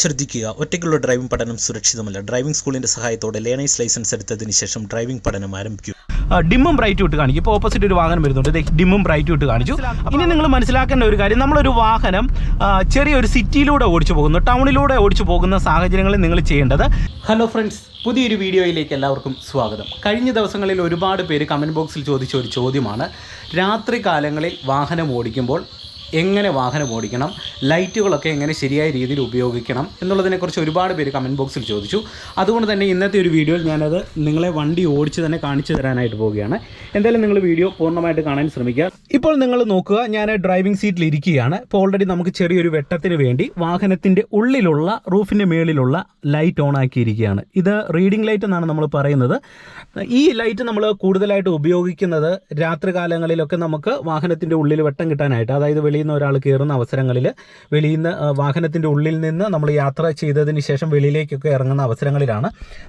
ശ്രദ്ധിക്കുക, ഒറ്റയ്ക്കുള്ള ഡ്രൈവിംഗ് പഠനം സുരക്ഷിതമല്ല. ഡ്രൈവിംഗ് സ്കൂളിന്റെ സഹായത്തോടെ ലേണേഴ്സ് ലൈസൻസ് എടുത്തതിന് ശേഷം ഡ്രൈവിംഗ് പഠനം ആരംഭിക്കും. ഡിമ്മും ബ്രൈറ്റും ഇട്ട് കാണിക്കും. ഇപ്പോൾ ഓപ്പോസിറ്റ് ഒരു വാഹനം വരുന്നുണ്ട്, ഡിമ്മും ബ്രൈറ്റും ഇട്ട് കാണിച്ചു. ഇനി നിങ്ങൾ മനസ്സിലാക്കേണ്ട ഒരു കാര്യം, നമ്മളൊരു വാഹനം ചെറിയൊരു സിറ്റിയിലൂടെ ഓടിച്ചു പോകുന്നു, ടൗണിലൂടെ ഓടിച്ചു പോകുന്ന സാഹചര്യങ്ങളിൽ നിങ്ങൾ ചെയ്യേണ്ടത്. ഹലോ ഫ്രണ്ട്സ്, പുതിയൊരു വീഡിയോയിലേക്ക് എല്ലാവർക്കും സ്വാഗതം. കഴിഞ്ഞ ദിവസങ്ങളിൽ ഒരുപാട് പേര് കമൻറ്റ് ബോക്സിൽ ചോദിച്ച ഒരു ചോദ്യമാണ്, രാത്രി കാലങ്ങളിൽ വാഹനം ഓടിക്കുമ്പോൾ എങ്ങനെ വാഹനം ഓടിക്കണം, ലൈറ്റുകളൊക്കെ എങ്ങനെ ശരിയായ രീതിയിൽ ഉപയോഗിക്കണം എന്നുള്ളതിനെക്കുറിച്ച് ഒരുപാട് പേര് കമൻറ്റ് ബോക്സിൽ ചോദിച്ചു. അതുകൊണ്ട് തന്നെ ഇന്നത്തെ ഒരു വീഡിയോയിൽ ഞാനത് നിങ്ങളെ വണ്ടി ഓടിച്ച് തന്നെ കാണിച്ചു തരാനായിട്ട് പോവുകയാണ്. എന്തായാലും നിങ്ങൾ വീഡിയോ പൂർണ്ണമായിട്ട് കാണാൻ ശ്രമിക്കുക. ഇപ്പോൾ നിങ്ങൾ നോക്കുക, ഞാൻ ഡ്രൈവിംഗ് സീറ്റിൽ ഇരിക്കുകയാണ്. ഇപ്പോൾ ഓൾറെഡി നമുക്ക് ചെറിയൊരു വെട്ടത്തിന് വേണ്ടി വാഹനത്തിൻ്റെ ഉള്ളിലുള്ള റൂഫിൻ്റെ മേളിലുള്ള ലൈറ്റ് ഓൺ ആക്കിയിരിക്കുകയാണ്. ഇത് റീഡിംഗ് ലൈറ്റ് എന്നാണ് നമ്മൾ പറയുന്നത്. ഈ ലൈറ്റ് നമ്മൾ കൂടുതലായിട്ട് ഉപയോഗിക്കുന്നത് രാത്രി കാലങ്ങളിലൊക്കെ നമുക്ക് വാഹനത്തിൻ്റെ ഉള്ളിൽ വെട്ടം കിട്ടാനായിട്ട്, അതായത് വെളിയിൽ നിന്ന് ഒരാൾ കയറുന്ന അവസരങ്ങളിൽ, വെളിയിൽ നിന്ന് വാഹനത്തിൻ്റെ ഉള്ളിൽ നിന്ന് നമ്മൾ യാത്ര ചെയ്തതിന് ശേഷം വെളിയിലേക്കൊക്കെ ഇറങ്ങുന്ന അവസരങ്ങളിലാണ്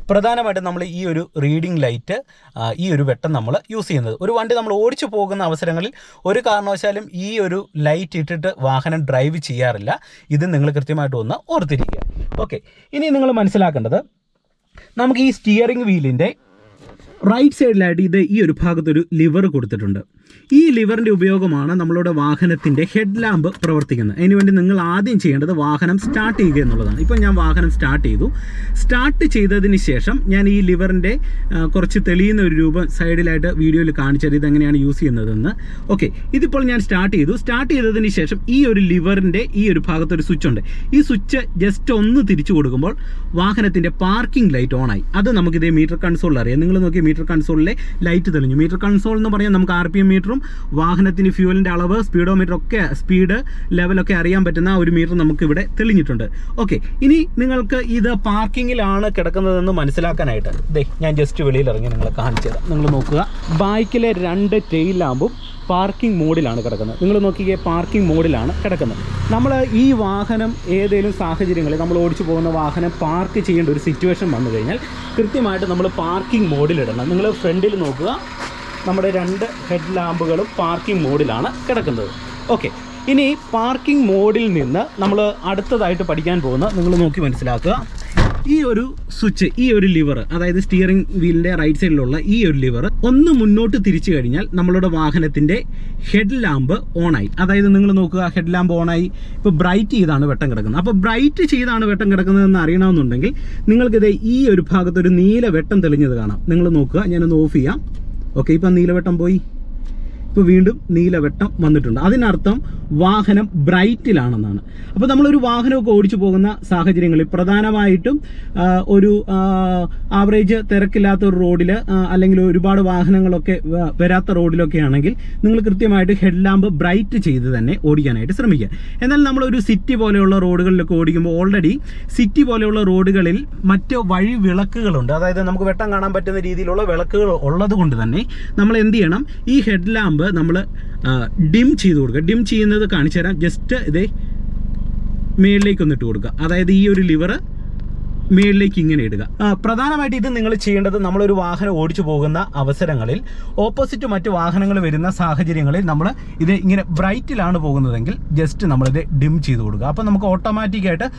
പ്രധാനമായിട്ടും നമ്മൾ ഈ ഒരു റീഡിംഗ് ലൈറ്റ്, ഈ ഒരു വെട്ടം നമ്മൾ യൂസ് ചെയ്യുന്നത്. ഒരു വണ്ടി നമ്മൾ ഓടിച്ചു പോകുന്ന അവസരങ്ങളിൽ ഒരു കാരണവശാലും ഈ ഒരു ലൈറ്റ് ഇട്ടിട്ട് വാഹനം ഡ്രൈവ് ചെയ്യാറില്ല. ഇത് നിങ്ങൾ കൃത്യമായിട്ട് ഒന്ന് ഓർത്തിരിക്കുക. ഓക്കെ, ഇനി നിങ്ങൾ മനസ്സിലാക്കേണ്ടത്, നമുക്ക് ഈ സ്റ്റിയറിംഗ് വീലിൻ്റെ റൈറ്റ് സൈഡിലായിട്ട് ഇത് ഈ ഒരു ഭാഗത്തൊരു ലിവർ കൊടുത്തിട്ടുണ്ട്. ഈ ലിവറിൻ്റെ ഉപയോഗമാണ് നമ്മളുടെ വാഹനത്തിൻ്റെ ഹെഡ് ലാമ്പ് പ്രവർത്തിക്കുന്നത്. അതിനുവേണ്ടി നിങ്ങൾ ആദ്യം ചെയ്യേണ്ടത് വാഹനം സ്റ്റാർട്ട് ചെയ്യുക എന്നുള്ളതാണ്. ഇപ്പോൾ ഞാൻ വാഹനം സ്റ്റാർട്ട് ചെയ്തു. സ്റ്റാർട്ട് ചെയ്തതിന് ശേഷം ഞാൻ ഈ ലിവറിൻ്റെ കുറച്ച് തെളിയുന്ന ഒരു രൂപം സൈഡിലായിട്ട് വീഡിയോയിൽ കാണിച്ചത് ഇതെങ്ങനെയാണ് യൂസ് ചെയ്യുന്നതെന്ന്. ഓക്കെ, ഇതിപ്പോൾ ഞാൻ സ്റ്റാർട്ട് ചെയ്തു. സ്റ്റാർട്ട് ചെയ്തതിന് ശേഷം ഈ ഒരു ലിവറിൻ്റെ ഈ ഒരു ഭാഗത്തൊരു സ്വിച്ച് ഉണ്ട്. ഈ സ്വിച്ച് ജസ്റ്റ് ഒന്ന് തിരിച്ചു കൊടുക്കുമ്പോൾ വാഹനത്തിൻ്റെ പാർക്കിംഗ് ലൈറ്റ് ഓണായി. അത് നമുക്കിതേ മീറ്റർ കൺസോളിൽ അറിയാം. നിങ്ങൾ നോക്കി, മീറ്റർ കൺസോളിലെ ലൈറ്റ് തെളിഞ്ഞു. മീറ്റർ കൺസോൾ എന്ന് പറഞ്ഞാൽ നമുക്ക് RPM മീറ്ററും വാഹനത്തിന് ഫ്യൂവലിൻ്റെ അളവ്, സ്പീഡോമീറ്റർ ഒക്കെ, സ്പീഡ് ലെവലൊക്കെ അറിയാൻ പറ്റുന്ന ഒരു മീറ്റർ നമുക്ക് ഇവിടെ തെളിഞ്ഞിട്ടുണ്ട്. ഓക്കെ, ഇനി നിങ്ങൾക്ക് ഇത് പാർക്കിങ്ങിലാണ് കിടക്കുന്നതെന്ന് മനസ്സിലാക്കാനായിട്ട് ഞാൻ ജസ്റ്റ് വെളിയിൽ ഇറങ്ങി നിങ്ങളെ കാണിച്ചു തരാം. നിങ്ങൾ നോക്കുക, ബൈക്കിലെ 2 ടെയിൽ ലാമ്പും പാർക്കിംഗ് മോഡിലാണ് കിടക്കുന്നത്. നിങ്ങൾ നോക്കിയേ, പാർക്കിംഗ് മോഡിലാണ് കിടക്കുന്നത്. നമ്മൾ ഈ വാഹനം ഏതെങ്കിലും സാഹചര്യങ്ങളിൽ നമ്മൾ ഓടിച്ചു പോകുന്ന വാഹനം പാർക്ക് ചെയ്യേണ്ട ഒരു സിറ്റുവേഷൻ വന്നു കഴിഞ്ഞാൽ കൃത്യമായിട്ട് നമ്മൾ പാർക്കിംഗ് മോഡിലിടണം. നിങ്ങൾ ഫ്രണ്ടിൽ നോക്കുക, നമ്മുടെ 2 ഹെഡ് ലാമ്പുകളും പാർക്കിംഗ് മോഡിലാണ് കിടക്കുന്നത്. ഓക്കെ, ഇനി പാർക്കിംഗ് മോഡിൽ നിന്ന് നമ്മൾ അടുത്തതായിട്ട് പഠിക്കാൻ പോകുന്ന, നിങ്ങൾ നോക്കി മനസ്സിലാക്കുക, ഈ ഒരു സ്വിച്ച്, ഈ ഒരു ലിവർ, അതായത് സ്റ്റിയറിംഗ് വീലിൻ്റെ റൈറ്റ് സൈഡിലുള്ള ഈ ഒരു ലിവർ ഒന്ന് മുന്നോട്ട് തിരിച്ചു കഴിഞ്ഞാൽ നമ്മളുടെ വാഹനത്തിൻ്റെ ഹെഡ് ലാമ്പ് ഓണായി. അതായത് നിങ്ങൾ നോക്കുക, ഹെഡ് ലാമ്പ് ഓണായി. ഇപ്പോൾ ബ്രൈറ്റ് ചെയ്താണ് വെട്ടം കിടക്കുന്നത്. അപ്പോൾ ബ്രൈറ്റ് ചെയ്താണ് വെട്ടം കിടക്കുന്നതെന്ന് അറിയണമെന്നുണ്ടെങ്കിൽ നിങ്ങൾക്കിത് ഈ ഒരു ഭാഗത്തൊരു നീല വെട്ടം തെളിഞ്ഞത് കാണാം. നിങ്ങൾ നോക്കുക, ഞാനൊന്ന് ഓഫ് ചെയ്യാം. ഓക്കെ, ഇപ്പം നീലവെട്ടം പോയി, ഇപ്പോൾ വീണ്ടും നീലവെട്ടം വന്നിട്ടുണ്ട്. അതിനർത്ഥം വാഹനം ബ്രൈറ്റിലാണെന്നാണ്. അപ്പോൾ നമ്മളൊരു വാഹനമൊക്കെ ഓടിച്ചു പോകുന്ന സാഹചര്യങ്ങളിൽ പ്രധാനമായിട്ടും ഒരു ആവറേജ് തിരക്കില്ലാത്ത ഒരു റോഡിൽ, അല്ലെങ്കിൽ ഒരുപാട് വാഹനങ്ങളൊക്കെ വരാത്ത റോഡിലൊക്കെ ആണെങ്കിൽ നിങ്ങൾ കൃത്യമായിട്ട് ഹെഡ് ലാമ്പ് ബ്രൈറ്റ് ചെയ്ത് തന്നെ ഓടിക്കാനായിട്ട് ശ്രമിക്കുക. എന്നാൽ നമ്മളൊരു സിറ്റി പോലെയുള്ള റോഡുകളിലൊക്കെ ഓടിക്കുമ്പോൾ, ഓൾറെഡി സിറ്റി പോലെയുള്ള റോഡുകളിൽ മറ്റ് വഴി വിളക്കുകളുണ്ട്. അതായത് നമുക്ക് വെട്ടം കാണാൻ പറ്റുന്ന രീതിയിലുള്ള വിളക്കുകൾ ഉള്ളത് കൊണ്ട് തന്നെ നമ്മൾ എന്ത് ചെയ്യണം, ഈ ഹെഡ് ലാമ്പ് നമ്മൾ ഡിം ചെയ്ത് കൊടുക്കുക. ഡിം ചെയ്യുന്നത് കാണിച്ചു തരാം. ജസ്റ്റ് ഇതേ മേളിലേക്ക് ഇട്ട് കൊടുക്കുക. അതായത് ഈ ഒരു ലിവർ മേളിലേക്ക് ഇങ്ങനെ ഇടുക. പ്രധാനമായിട്ട് ഇത് നിങ്ങൾ ചെയ്യേണ്ടത്, നമ്മളൊരു വാഹനം ഓടിച്ചു പോകുന്ന അവസരങ്ങളിൽ ഓപ്പോസിറ്റ് മറ്റ് വാഹനങ്ങൾ വരുന്ന സാഹചര്യങ്ങളിൽ നമ്മൾ ഇത് ഇങ്ങനെ ബ്രൈറ്റിലാണ് പോകുന്നതെങ്കിൽ ജസ്റ്റ് നമ്മളിത് ഡിം ചെയ്ത് കൊടുക്കുക. അപ്പോൾ നമുക്ക് ഓട്ടോമാറ്റിക്കായിട്ട്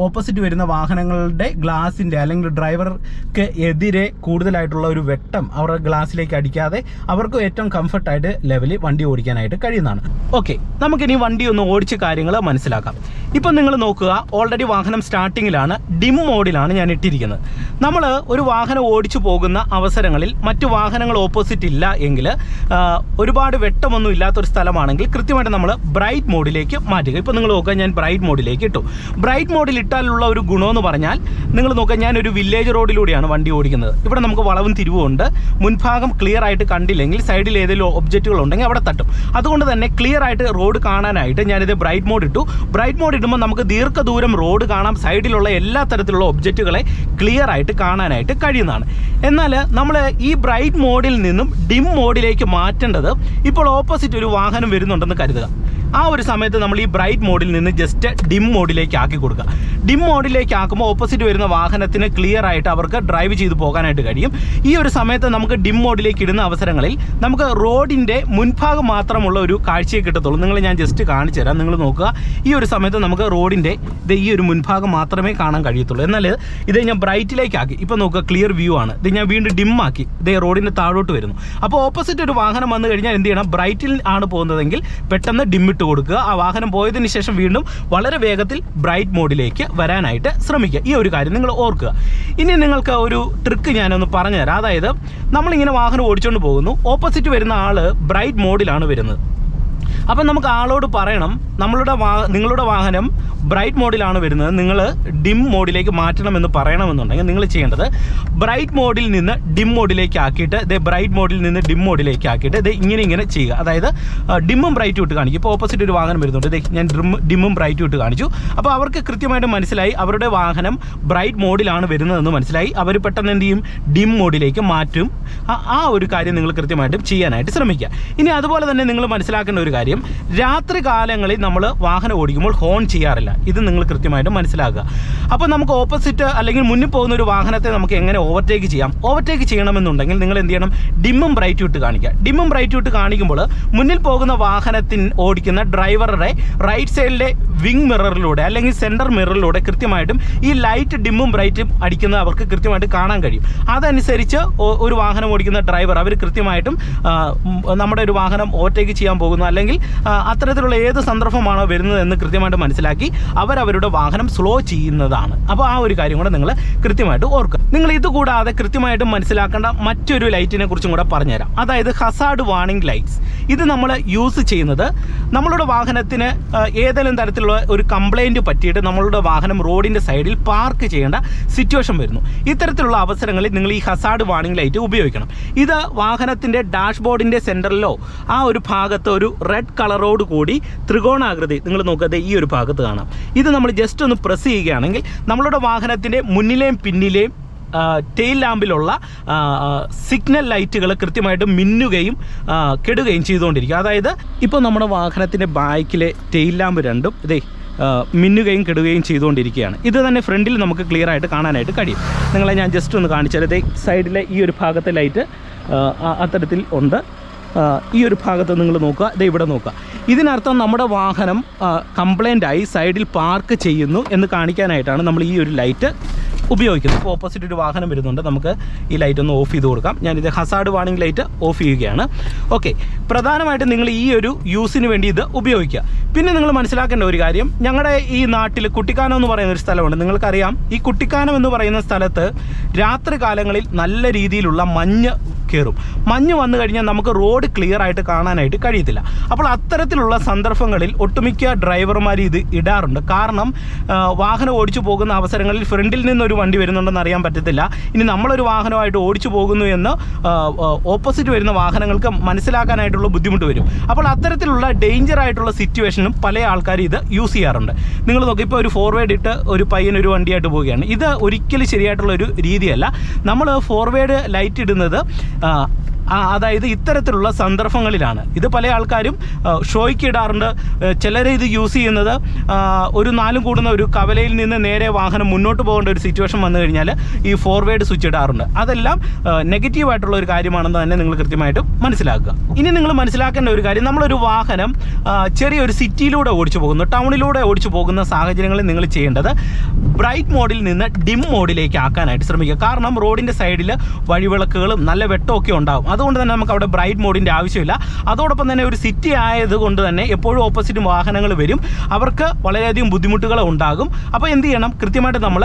ഓപ്പോസിറ്റ് വരുന്ന വാഹനങ്ങളുടെ ഗ്ലാസിൻ്റെ, അല്ലെങ്കിൽ ഡ്രൈവർക്ക് എതിരെ കൂടുതലായിട്ടുള്ള ഒരു വെട്ടം അവരുടെ ഗ്ലാസ്സിലേക്ക് അടിക്കാതെ അവർക്ക് ഏറ്റവും കംഫർട്ടായിട്ട് ലെവലിൽ വണ്ടി ഓടിക്കാനായിട്ട് കഴിയുന്നതാണ്. ഓക്കെ, നമുക്കിനി വണ്ടി ഒന്ന് ഓടിച്ച് കാര്യങ്ങൾ മനസ്സിലാക്കാം. ഇപ്പം നിങ്ങൾ നോക്കുക, ഓൾറെഡി വാഹനം സ്റ്റാർട്ടിങ്ങിലാണ്, ഡിം മോഡിലാണ് ഞാൻ ഇട്ടിരിക്കുന്നത്. നമ്മൾ ഒരു വാഹനം ഓടിച്ചു പോകുന്ന അവസരങ്ങളിൽ മറ്റു വാഹനങ്ങൾ ഓപ്പോസിറ്റ് ഇല്ല എങ്കിൽ, ഒരുപാട് വെട്ടമൊന്നും ഇല്ലാത്തൊരു സ്ഥലമാണെങ്കിൽ കൃത്യമായിട്ട് നമ്മൾ ബ്രൈറ്റ് മോഡിലേക്ക് മാറ്റുക. ഇപ്പോൾ നിങ്ങൾ നോക്കുക, ഞാൻ ബ്രൈറ്റ് മോഡിലേക്ക് ഇട്ടു. ബ്രൈറ്റ് മോഡിൽ ഇട്ടാലുള്ള ഒരു ഗുണമെന്ന് പറഞ്ഞാൽ, നിങ്ങൾ നോക്കുക, ഞാനൊരു വില്ലേജ് റോഡിലൂടെയാണ് വണ്ടി ഓടിക്കുന്നത്. ഇവിടെ നമുക്ക് വളവും തിരിവും ഉണ്ട്. മുൻഭാഗം ക്ലിയർ ആയിട്ട് കണ്ടില്ലെങ്കിൽ സൈഡിൽ ഏതെങ്കിലും ഒബ്ജക്റ്റുകൾ ഉണ്ടെങ്കിൽ അവിടെ തട്ടും. അതുകൊണ്ട് തന്നെ ക്ലിയർ ആയിട്ട് റോഡ് കാണാനായിട്ട് ഞാനിത് ബ്രൈറ്റ് മോഡ് ഇട്ടു. ബ്രൈറ്റ് മോഡ് ഇടുമ്പോൾ നമുക്ക് ദീർഘദൂരം റോഡ് കാണാം, സൈഡിലുള്ള എല്ലാ തരത്തിലുള്ള ഒബ്ജക്റ്റുകളെ ക്ലിയർ ആയിട്ട് കാണാനായിട്ട് കഴിയുന്നതാണ്. എന്നാൽ നമ്മൾ ഈ ബ്രൈറ്റ് മോഡിൽ നിന്നും ഡിം മോഡിലേക്ക് മാറ്റേണ്ടത്, ഇപ്പോൾ ഓപ്പോസിറ്റ് ഒരു വാഹനം വരുന്നുണ്ടെന്ന് കരുതുക. ആ ഒരു സമയത്ത് നമ്മൾ ഈ ബ്രൈറ്റ് മോഡിൽ നിന്ന് ജസ്റ്റ് ഡിം മോഡിലേക്ക് ആക്കി കൊടുക്കുക. ഡിം മോഡിലേക്ക് ആക്കുമ്പോൾ ഓപ്പോസിറ്റ് വരുന്ന വാഹനത്തിന് ക്ലിയർ ആയിട്ട് അവർക്ക് ഡ്രൈവ് ചെയ്ത് പോകാനായിട്ട് കഴിയും. ഈ ഒരു സമയത്ത് നമുക്ക് ഡിം മോഡിലേക്ക് ഇടുന്ന അവസരങ്ങളിൽ നമുക്ക് റോഡിൻ്റെ മുൻഭാഗം മാത്രമുള്ള ഒരു കാഴ്ചയെ കിട്ടത്തുള്ളൂ. ഞാൻ ജസ്റ്റ് കാണിച്ചു തരാം. നിങ്ങൾ നോക്കുക, ഈ ഒരു സമയത്ത് നമുക്ക് റോഡിൻ്റെ ഈ ഒരു മുൻഭാഗം മാത്രമേ കാണാൻ കഴിയത്തുള്ളൂ. എന്നാൽ ഇത് ഞാൻ ബ്രൈറ്റിലേക്ക് ആക്കി. ഇപ്പോൾ നോക്കുക, ക്ലിയർ വ്യൂ ആണ്. ഇത് ഞാൻ വീണ്ടും ഡിം ആക്കി റോഡിൻ്റെ താഴോട്ട് വരുന്നു. അപ്പോൾ ഓപ്പോസിറ്റ് ഒരു വാഹനം വന്നു കഴിഞ്ഞാൽ എന്ത് ചെയ്യണം? ബ്രൈറ്റിൽ ആണ് പോകുന്നതെങ്കിൽ പെട്ടെന്ന് ഡിമ്മിട്ട് കൊടുക്കുക. ആ വാഹനം പോയതിന് ശേഷം വീണ്ടും വളരെ വേഗത്തിൽ ബ്രൈറ്റ് മോഡിലേക്ക് വരാനായിട്ട് ശ്രമിക്കുക. ഈ ഒരു കാര്യം നിങ്ങൾ ഓർക്കുക. ഇനി നിങ്ങൾക്ക് ഒരു ട്രിക്ക് ഞാനൊന്ന് പറഞ്ഞുതരാം. അതായത് നമ്മളിങ്ങനെ വാഹനം ഓടിച്ചുകൊണ്ട് പോകുന്നു, ഓപ്പോസിറ്റ് വരുന്ന ആൾ ബ്രൈറ്റ് മോഡിലാണ് വരുന്നത്. അപ്പം നമുക്ക് ആളോട് പറയണം, നിങ്ങളുടെ വാഹനം ബ്രൈറ്റ് മോഡിലാണ് വരുന്നത്, നിങ്ങൾ ഡിം മോഡിലേക്ക് മാറ്റണമെന്ന് പറയണമെന്നുണ്ടെങ്കിൽ നിങ്ങൾ ചെയ്യേണ്ടത് ബ്രൈറ്റ് മോഡിൽ നിന്ന് ഡിം മോഡിലേക്ക് ആക്കിയിട്ട് ബ്രൈറ്റ് മോഡിൽ നിന്ന് ഡിം മോഡിലേക്ക് ആക്കിയിട്ട് ഇങ്ങനെ ചെയ്യുക. അതായത് ഡിമ്മും ബ്രൈറ്റും ഇട്ട് കാണിക്കും. ഇപ്പോൾ ഓപ്പോസിറ്റ് ഒരു വാഹനം വരുന്നുണ്ട്, ഞാൻ ഡിമ്മും ബ്രൈറ്റും ഇട്ട് കാണിച്ചു. അപ്പോൾ അവർക്ക് കൃത്യമായിട്ട് മനസ്സിലായി അവരുടെ വാഹനം ബ്രൈറ്റ് മോഡിലാണ് വരുന്നതെന്ന് മനസ്സിലായി. അവർ പെട്ടെന്ന് എന്ത് ചെയ്യും? ഡിം മോഡിലേക്ക് മാറ്റും. ആ ഒരു കാര്യം നിങ്ങൾ കൃത്യമായിട്ടും ചെയ്യാനായിട്ട് ശ്രമിക്കുക. ഇനി അതുപോലെ തന്നെ നിങ്ങൾ മനസ്സിലാക്കേണ്ട ഒരു കാര്യം, രാത്രി കാലങ്ങളിൽ നമ്മൾ വാഹനം ഓടിക്കുമ്പോൾ ഹോൺ ചെയ്യാറില്ല. ഇത് നിങ്ങൾ കൃത്യമായിട്ടും മനസ്സിലാക്കുക. അപ്പോൾ നമുക്ക് ഓപ്പോസിറ്റ് അല്ലെങ്കിൽ മുന്നിൽ പോകുന്ന ഒരു വാഹനത്തെ നമുക്ക് എങ്ങനെ ഓവർടേക്ക് ചെയ്യാം? ഓവർടേക്ക് ചെയ്യണമെന്നുണ്ടെങ്കിൽ നിങ്ങൾ എന്ത് ചെയ്യണം? ഡിമ്മും ബ്രൈറ്റും ഇട്ട് കാണിക്കുക. ഡിമ്മും ബ്രൈറ്റും ഇട്ട് കാണിക്കുമ്പോൾ മുന്നിൽ പോകുന്ന വാഹനത്തിന് ഓടിക്കുന്ന ഡ്രൈവറുടെ റൈറ്റ് സൈഡിലെ വിങ് മിററിലൂടെ അല്ലെങ്കിൽ സെൻറ്റർ മിററിലൂടെ കൃത്യമായിട്ടും ഈ ലൈറ്റ് ഡിമ്മും ബ്രൈറ്റും അടിക്കുന്നത് അവർക്ക് കൃത്യമായിട്ട് കാണാൻ കഴിയും. അതനുസരിച്ച് ഒരു വാഹനം ഓടിക്കുന്ന ഡ്രൈവർ അവർ കൃത്യമായിട്ടും നമ്മുടെ ഒരു വാഹനം ഓവർടേക്ക് ചെയ്യാൻ പോകുന്നു അല്ലെങ്കിൽ അത്തരത്തിലുള്ള ഏത് സന്ദർഭമാണോ വരുന്നതെന്ന് കൃത്യമായിട്ട് മനസ്സിലാക്കി അവരവരുടെ വാഹനം സ്ലോ ചെയ്യുന്നതാണ്. അപ്പോൾ ആ ഒരു കാര്യം കൂടെ നിങ്ങൾ കൃത്യമായിട്ട് ഓർക്കുക. നിങ്ങൾ ഇതുകൂടാതെ കൃത്യമായിട്ടും മനസ്സിലാക്കേണ്ട മറ്റൊരു ലൈറ്റിനെ കുറിച്ചും കൂടെ പറഞ്ഞുതരാം. അതായത് ഹസാർഡ് വാർണിംഗ് ലൈറ്റ്സ്. ഇത് നമ്മൾ യൂസ് ചെയ്യുന്നത് നമ്മളുടെ വാഹനത്തിന് ഏതെങ്കിലും തരത്തിലുള്ള ഒരു കംപ്ലൈൻറ്റ് പറ്റിയിട്ട് നമ്മളുടെ വാഹനം റോഡിൻ്റെ സൈഡിൽ പാർക്ക് ചെയ്യേണ്ട സിറ്റുവേഷൻ വരുന്നു. ഇത്തരത്തിലുള്ള അവസരങ്ങളിൽ നിങ്ങൾ ഈ ഹസാർഡ് വാർണിംഗ് ലൈറ്റ് ഉപയോഗിക്കണം. ഇത് വാഹനത്തിൻ്റെ ഡാഷ്ബോർഡിൻ്റെ സെൻറ്ററിലോ ആ ഒരു ഭാഗത്ത് ഒരു റെഡ് കളറോട് കൂടി ത്രികോണാകൃതി നിങ്ങൾ നോക്കാതെ ഈ ഒരു ഭാഗത്ത് കാണാം. ഇത് നമ്മൾ ജസ്റ്റ് ഒന്ന് പ്രസ് ചെയ്യുകയാണെങ്കിൽ നമ്മളുടെ വാഹനത്തിൻ്റെ മുന്നിലെയും പിന്നിലെയും ടെയിൽ ലാമ്പിലുള്ള സിഗ്നൽ ലൈറ്റുകൾ കൃത്യമായിട്ട് മിന്നുകയും കെടുകയും ചെയ്തുകൊണ്ടിരിക്കും. അതായത് ഇപ്പോൾ നമ്മുടെ വാഹനത്തിൻ്റെ ബാക്കിലെ ടെയിൽ ലാമ്പ് രണ്ടും മിന്നുകയും കെടുകയും ചെയ്തുകൊണ്ടിരിക്കുകയാണ്. ഇത് തന്നെ ഫ്രണ്ടിൽ നമുക്ക് ക്ലിയർ ആയിട്ട് കാണാനായിട്ട് കഴിയും. നിങ്ങളെ ഞാൻ ജസ്റ്റ് ഒന്ന് കാണിച്ചാൽ സൈഡിലെ ഈ ഒരു ഭാഗത്തെ ലൈറ്റ് അത്തരത്തിൽ ഉണ്ട്. ഈ ഒരു ഭാഗത്ത് നിങ്ങൾ നോക്കുക, ഇവിടെ നോക്കുക. ഇതിനർത്ഥം നമ്മുടെ വാഹനം കംപ്ലൈൻ്റ് ആയി സൈഡിൽ പാർക്ക് ചെയ്യുന്നു എന്ന് കാണിക്കാനായിട്ടാണ് നമ്മൾ ഈ ഒരു ലൈറ്റ് ഉപയോഗിക്കുന്നത്. ഇപ്പോൾ ഓപ്പോസിറ്റ് ഒരു വാഹനം വരുന്നുണ്ട്, നമുക്ക് ഈ ലൈറ്റ് ഒന്ന് ഓഫ് ചെയ്ത് കൊടുക്കാം. ഞാനിത് ഹസാർഡ് വാർണിംഗ് ലൈറ്റ് ഓഫ് ചെയ്യുകയാണ്. ഓക്കെ, പ്രധാനമായിട്ടും നിങ്ങൾ ഈ ഒരു യൂസിന് വേണ്ടി ഇത് ഉപയോഗിക്കുക. പിന്നെ നിങ്ങൾ മനസ്സിലാക്കേണ്ട ഒരു കാര്യം, ഞങ്ങളുടെ ഈ നാട്ടിൽ കുട്ടിക്കാനം എന്ന് പറയുന്ന ഒരു സ്ഥലമുണ്ട്. നിങ്ങൾക്കറിയാം, ഈ കുട്ടിക്കാനം എന്ന് പറയുന്ന സ്ഥലത്ത് രാത്രി കാലങ്ങളിൽ നല്ല രീതിയിലുള്ള മഞ്ഞ് കയറും. മഞ്ഞ് വന്നു കഴിഞ്ഞാൽ നമുക്ക് റോഡ് ക്ലിയർ ആയിട്ട് കാണാനായിട്ട് കഴിയത്തില്ല. അപ്പോൾ അത്തരത്തിലുള്ള സന്ദർഭങ്ങളിൽ ഒട്ടുമിക്ക ഡ്രൈവർമാർ ഇത് ഇടാറുണ്ട്. കാരണം വാഹനം ഓടിച്ചു പോകുന്ന അവസരങ്ങളിൽ ഫ്രണ്ടിൽ നിന്നൊരു വണ്ടി വരുന്നുണ്ടെന്ന് അറിയാൻ പറ്റത്തില്ല. ഇനി നമ്മളൊരു വാഹനമായിട്ട് ഓടിച്ചു പോകുന്നു എന്ന് ഓപ്പോസിറ്റ് വരുന്ന വാഹനങ്ങൾക്ക് മനസ്സിലാക്കാനായിട്ടുള്ള ബുദ്ധിമുട്ട് വരും. അപ്പോൾ അത്തരത്തിലുള്ള ഡേഞ്ചർ ആയിട്ടുള്ള സിറ്റുവേഷനും പല ആൾക്കാർ ഇത് യൂസ് ചെയ്യാറുണ്ട്. നിങ്ങൾ നോക്കി, ഇപ്പോൾ ഒരു ഫോർവേഡ് ഇട്ട് ഒരു പയ്യൻ ഒരു വണ്ടിയായിട്ട് പോവുകയാണ്. ഇത് ഒരിക്കലും ശരിയായിട്ടുള്ള ഒരു രീതിയല്ല. നമ്മൾ ഫോർവേഡ് ലൈറ്റ് ഇടുന്നത് അതായത് ഇത്തരത്തിലുള്ള സന്ദർഭങ്ങളിലാണ്. ഇത് പല ആൾക്കാരും ഷോയ്ക്ക് ഇടാറുണ്ട്. ചിലർ ഇത് യൂസ് ചെയ്യുന്നത് ഒരു നാലും കൂടുന്ന ഒരു കവലയിൽ നിന്ന് നേരെ വാഹനം മുന്നോട്ട് പോകേണ്ട ഒരു സിറ്റുവേഷൻ വന്നു കഴിഞ്ഞാൽ ഈ ഫോർവേഡ് സ്വിച്ച് ഇടാറുണ്ട്. അതെല്ലാം നെഗറ്റീവായിട്ടുള്ള ഒരു കാര്യമാണെന്ന് തന്നെ നിങ്ങൾ കൃത്യമായിട്ടും മനസ്സിലാക്കുക. ഇനി നിങ്ങൾ മനസ്സിലാക്കേണ്ട ഒരു കാര്യം, നമ്മളൊരു വാഹനം ചെറിയൊരു സിറ്റിയിലൂടെ ഓടിച്ചു പോകുന്നു, ടൗണിലൂടെ ഓടിച്ചു പോകുന്ന സാഹചര്യങ്ങളിൽ നിങ്ങൾ ചെയ്യേണ്ടത് ബ്രൈറ്റ് മോഡിൽ നിന്ന് ഡിം മോഡിലേക്ക് ആക്കാനായിട്ട് ശ്രമിക്കുക. കാരണം റോഡിൻ്റെ സൈഡിൽ വഴിവിളക്കുകളും നല്ല വെട്ടമൊക്കെ ഉണ്ടാകും. അതുകൊണ്ട് തന്നെ നമുക്ക് അവിടെ ബ്രൈറ്റ് മോഡിൻ്റെ ആവശ്യമില്ല. അതോടൊപ്പം തന്നെ ഒരു സിറ്റി ആയതുകൊണ്ട് തന്നെ എപ്പോഴും ഓപ്പോസിറ്റ് വാഹനങ്ങൾ വരും, അവർക്ക് വളരെയധികം ബുദ്ധിമുട്ടുകൾ ഉണ്ടാകും. അപ്പോൾ എന്ത് ചെയ്യണം? കൃത്യമായിട്ട് നമ്മൾ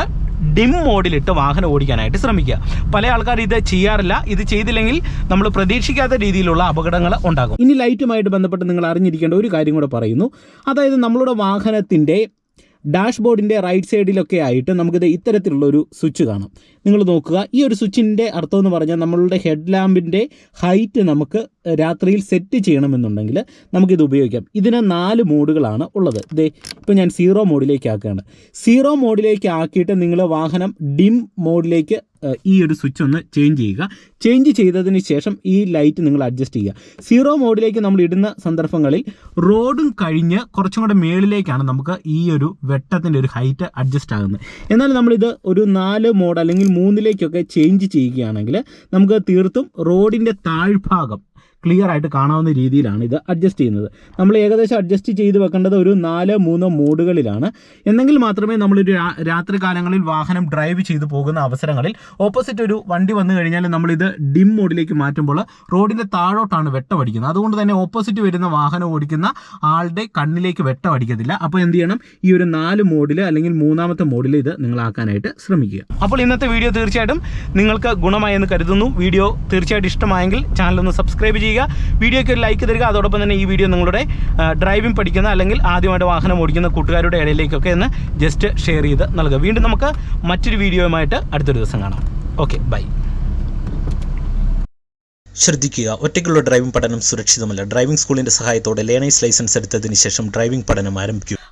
ഡിം മോഡിലിട്ട് വാഹനം ഓടിക്കാനായിട്ട് ശ്രമിക്കുക. പല ആൾക്കാർ ഇത് ചെയ്യാറില്ല. ഇത് ചെയ്തില്ലെങ്കിൽ നമ്മൾ പ്രതീക്ഷിക്കാത്ത രീതിയിലുള്ള അപകടങ്ങൾ ഉണ്ടാകും. ഇനി ലൈറ്റുമായിട്ട് ബന്ധപ്പെട്ട് നിങ്ങൾ അറിഞ്ഞിരിക്കേണ്ട ഒരു കാര്യം കൂടെ പറയുന്നു. അതായത് നമ്മളുടെ വാഹനത്തിൻ്റെ ഡാഷ്ബോർഡിൻ്റെ റൈറ്റ് സൈഡിലൊക്കെ ആയിട്ട് നമുക്കിത് ഇത്തരത്തിലുള്ളൊരു സ്വിച്ച് കാണാം. നിങ്ങൾ നോക്കുക, ഈ ഒരു സ്വിച്ചിൻ്റെ അർത്ഥം എന്ന് പറഞ്ഞാൽ നമ്മളുടെ ഹെഡ് ലാമ്പിൻ്റെ ഹൈറ്റ് നമുക്ക് രാത്രിയിൽ സെറ്റ് ചെയ്യണമെന്നുണ്ടെങ്കിൽ നമുക്കിത് ഉപയോഗിക്കാം. ഇതിന് 4 മോഡുകളാണ് ഉള്ളത്. ഇപ്പോൾ ഞാൻ 0 മോഡിലേക്ക് ആക്കുകയാണ്. 0 മോഡിലേക്ക് ആക്കിയിട്ട് നിങ്ങൾ വാഹനം ഡിം മോഡിലേക്ക് ഈ ഒരു സ്വിച്ച് ഒന്ന് ചേഞ്ച് ചെയ്യുക. ചേഞ്ച് ചെയ്തതിന് ശേഷം ഈ ലൈറ്റ് നിങ്ങൾ അഡ്ജസ്റ്റ് ചെയ്യുക. 0 മോഡിലേക്ക് നമ്മൾ ഇടുന്ന സന്ദർഭങ്ങളിൽ റോഡും കഴിഞ്ഞ് കുറച്ചും കൂടെ മേളിലേക്കാണ് നമുക്ക് ഈ ഒരു വെട്ടത്തിൻ്റെ ഒരു ഹൈറ്റ് അഡ്ജസ്റ്റ് ആകുന്നത്. എന്നാൽ നമ്മളിത് ഒരു 4 മോഡ് അല്ലെങ്കിൽ 3ലേക്കൊക്കെ ചേഞ്ച് ചെയ്യുകയാണെങ്കിൽ നമുക്ക് തീർത്തും റോഡിൻ്റെ താഴ്ഭാഗം ക്ലിയർ ആയിട്ട് കാണാവുന്ന രീതിയിലാണ് ഇത് അഡ്ജസ്റ്റ് ചെയ്യുന്നത്. നമ്മൾ ഏകദേശം അഡ്ജസ്റ്റ് ചെയ്ത് വെക്കേണ്ടത് ഒരു 4-3 മോഡുകളിലാണ്. എന്നെങ്കിൽ മാത്രമേ നമ്മളൊരു രാത്രി കാലങ്ങളിൽ വാഹനം ഡ്രൈവ് ചെയ്ത് പോകുന്ന അവസരങ്ങളിൽ ഓപ്പോസിറ്റ് ഒരു വണ്ടി വന്നു കഴിഞ്ഞാൽ നമ്മളിത് ഡിം മോഡിലേക്ക് മാറ്റുമ്പോൾ റോഡിൻ്റെ താഴോട്ടാണ് വെട്ടമടിക്കുന്നത്. അതുകൊണ്ട് തന്നെ ഓപ്പോസിറ്റ് വരുന്ന വാഹനം ഓടിക്കുന്ന ആളുടെ കണ്ണിലേക്ക് വെട്ടമടിക്കത്തില്ല. അപ്പോൾ എന്ത് ചെയ്യണം, ഈ ഒരു 4 മോഡിൽ അല്ലെങ്കിൽ 3ാമത്തെ മോഡിൽ ഇത് നിങ്ങളാക്കാനായിട്ട് ശ്രമിക്കുക. അപ്പോൾ ഇന്നത്തെ വീഡിയോ തീർച്ചയായിട്ടും നിങ്ങൾക്ക് ഗുണമായെന്ന് കരുതുന്നു. വീഡിയോ തീർച്ചയായിട്ടും ഇഷ്ടമായെങ്കിൽ ചാനലൊന്ന് സബ്സ്ക്രൈബ് ചെയ്യുക, വീഡിയോയ്ക്ക് ഒരു ലൈക്ക് തരിക. അതോടൊപ്പം തന്നെ ഈ വീഡിയോ നിങ്ങളുടെ ഡ്രൈവിംഗ് പഠിക്കുന്ന അല്ലെങ്കിൽ ആദ്യമായിട്ട് വാഹനം ഓടിക്കുന്ന കൂട്ടുകാരുടെ ഇടയിലേക്കൊക്കെ ഒന്ന് ജസ്റ്റ് ഷെയർ ചെയ്ത് നൽകുക. വീണ്ടും നമുക്ക് മറ്റൊരു വീഡിയോയുമായിട്ട് അടുത്തൊരു ദിവസം കാണാം. Okay, bye. ശ്രദ്ധിക്കുക, ഒറ്റയ്ക്കുള്ള ഡ്രൈവിംഗ് പഠനം സുരക്ഷിതമല്ല. ഡ്രൈവിംഗ് സ്കൂളിന്റെ സഹായത്തോടെ ലേണേഴ്സ് ലൈസൻസ് എടുത്തതിന് ശേഷം ഡ്രൈവിംഗ് പഠനം ആരംഭിക്കുക.